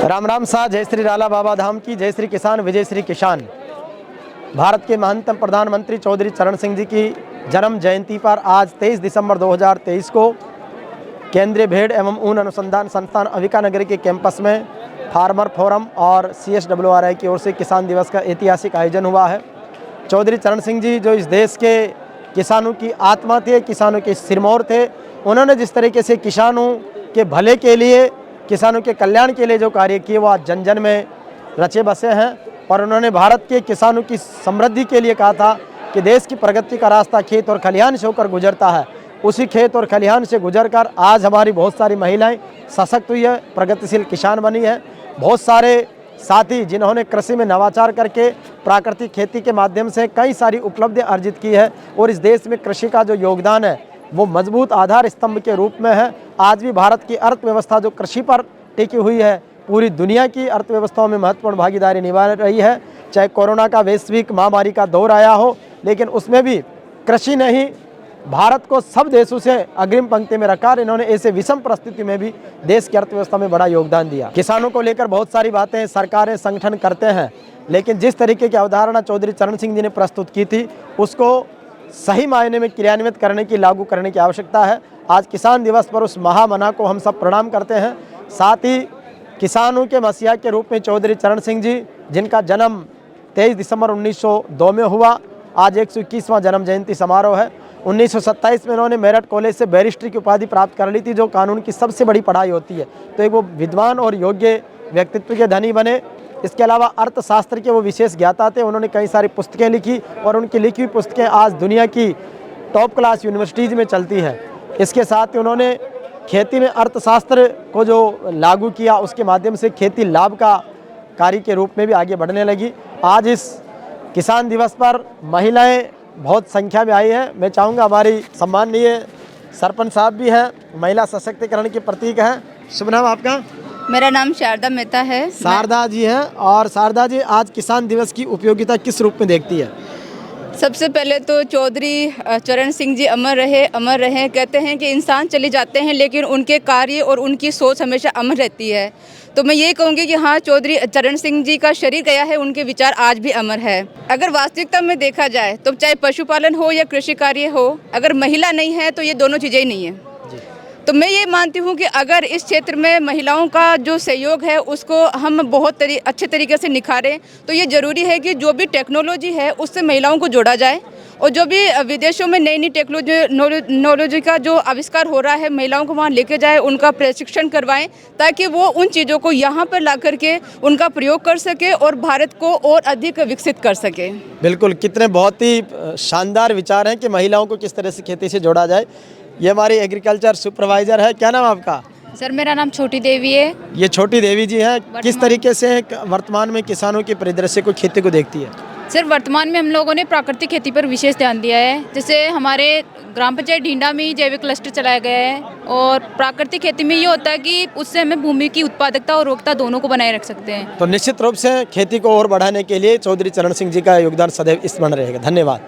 राम राम सा, जय श्री राला बाबा धाम की, जय श्री किसान, विजय श्री किसान। भारत के महानतम प्रधानमंत्री चौधरी चरण सिंह जी की जन्म जयंती पर आज 23 दिसंबर 2023 को केंद्रीय भेड़ एवं ऊन अनुसंधान संस्थान अविका नगर के कैंपस में फार्मर फोरम और CSWRI की ओर से किसान दिवस का ऐतिहासिक आयोजन हुआ है। चौधरी चरण सिंह जी जो इस देश के किसानों की आत्मा थे, किसानों के सिरमौर थे, उन्होंने जिस तरीके से किसानों के भले के लिए, किसानों के कल्याण के लिए जो कार्य किए वो आज जन जन में रचे बसे हैं। और उन्होंने भारत के किसानों की समृद्धि के लिए कहा था कि देश की प्रगति का रास्ता खेत और खलिहान से होकर गुजरता है। उसी खेत और खलिहान से गुजरकर आज हमारी बहुत सारी महिलाएं सशक्त हुई है, प्रगतिशील किसान बनी है। बहुत सारे साथी जिन्होंने कृषि में नवाचार करके प्राकृतिक खेती के माध्यम से कई सारी उपलब्धियां अर्जित की है और इस देश में कृषि का जो योगदान है वो मजबूत आधार स्तंभ के रूप में है। आज भी भारत की अर्थव्यवस्था जो कृषि पर टिकी हुई है, पूरी दुनिया की अर्थव्यवस्थाओं में महत्वपूर्ण भागीदारी निभा रही है। चाहे कोरोना का वैश्विक महामारी का दौर आया हो, लेकिन उसमें भी कृषि ने ही भारत को सब देशों से अग्रिम पंक्ति में रखा। इन्होंने ऐसे विषम परिस्थिति में भी देश की अर्थव्यवस्था में बड़ा योगदान दिया। किसानों को लेकर बहुत सारी बातें सरकारें, संगठन करते हैं, लेकिन जिस तरीके की अवधारणा चौधरी चरण सिंह जी ने प्रस्तुत की थी उसको सही मायने में क्रियान्वित करने की, लागू करने की आवश्यकता है। आज किसान दिवस पर उस महामना को हम सब प्रणाम करते हैं। साथ ही किसानों के मसीहा के रूप में चौधरी चरण सिंह जी, जिनका जन्म 23 दिसंबर 1902 में हुआ, आज 121वां जन्म जयंती समारोह है। 1927 में उन्होंने मेरठ कॉलेज से बैरिस्ट्री की उपाधि प्राप्त कर ली थी, जो कानून की सबसे बड़ी पढ़ाई होती है। तो एक वो विद्वान और योग्य व्यक्तित्व के धनी बने। इसके अलावा अर्थशास्त्र के वो विशेष ज्ञाता थे। उन्होंने कई सारी पुस्तकें लिखी और उनकी लिखी हुई पुस्तकें आज दुनिया की टॉप क्लास यूनिवर्सिटीज़ में चलती हैं। इसके साथ ही उन्होंने खेती में अर्थशास्त्र को जो लागू किया, उसके माध्यम से खेती लाभ का कार्य के रूप में भी आगे बढ़ने लगी। आज इस किसान दिवस पर महिलाएं बहुत संख्या में आई है। मैं चाहूँगा हमारी सम्माननीय सरपंच साहब भी हैं, महिला सशक्तिकरण के प्रतीक हैं। शुभ नाम आपका? मेरा नाम शारदा मेहता है। शारदा जी हैं। और शारदा जी, आज किसान दिवस की उपयोगिता किस रूप में देखती है? सबसे पहले तो चौधरी चरण सिंह जी अमर रहे, अमर रहें। कहते हैं कि इंसान चले जाते हैं लेकिन उनके कार्य और उनकी सोच हमेशा अमर रहती है। तो मैं ये कहूँगी कि हाँ, चौधरी चरण सिंह जी का शरीर गया है, उनके विचार आज भी अमर है। अगर वास्तविकता में देखा जाए तो चाहे पशुपालन हो या कृषि कार्य हो, अगर महिला नहीं है तो ये दोनों चीज़ें ही नहीं है। तो मैं ये मानती हूँ कि अगर इस क्षेत्र में महिलाओं का जो सहयोग है उसको हम बहुत अच्छे तरीके से निखारें, तो ये ज़रूरी है कि जो भी टेक्नोलॉजी है उससे महिलाओं को जोड़ा जाए और जो भी विदेशों में नई नई टेक्नोलॉजी का जो आविष्कार हो रहा है, महिलाओं को वहाँ लेके जाए, उनका प्रशिक्षण करवाएं ताकि वो उन चीज़ों को यहाँ पर ला करके उनका प्रयोग कर सके और भारत को और अधिक विकसित कर सके। बिल्कुल, कितने बहुत ही शानदार विचार हैं कि महिलाओं को किस तरह से खेती से जोड़ा जाए। ये हमारी एग्रीकल्चर सुपरवाइजर है। क्या नाम आपका? सर, मेरा नाम छोटी देवी है। ये छोटी देवी जी हैं। किस तरीके से वर्तमान में किसानों के परिदृश्य को, खेती को देखती है? सर, वर्तमान में हम लोगों ने प्राकृतिक खेती पर विशेष ध्यान दिया है। जैसे हमारे ग्राम पंचायत ढींडा में ही जैविक क्लस्टर चलाया गया है और प्राकृतिक खेती में ये होता है कि उससे हमें भूमि की उत्पादकता और उर्वरकता दोनों को बनाए रख सकते हैं। तो निश्चित रूप से खेती को और बढ़ाने के लिए चौधरी चरण सिंह जी का योगदान सदैव स्मरण रहेगा। धन्यवाद।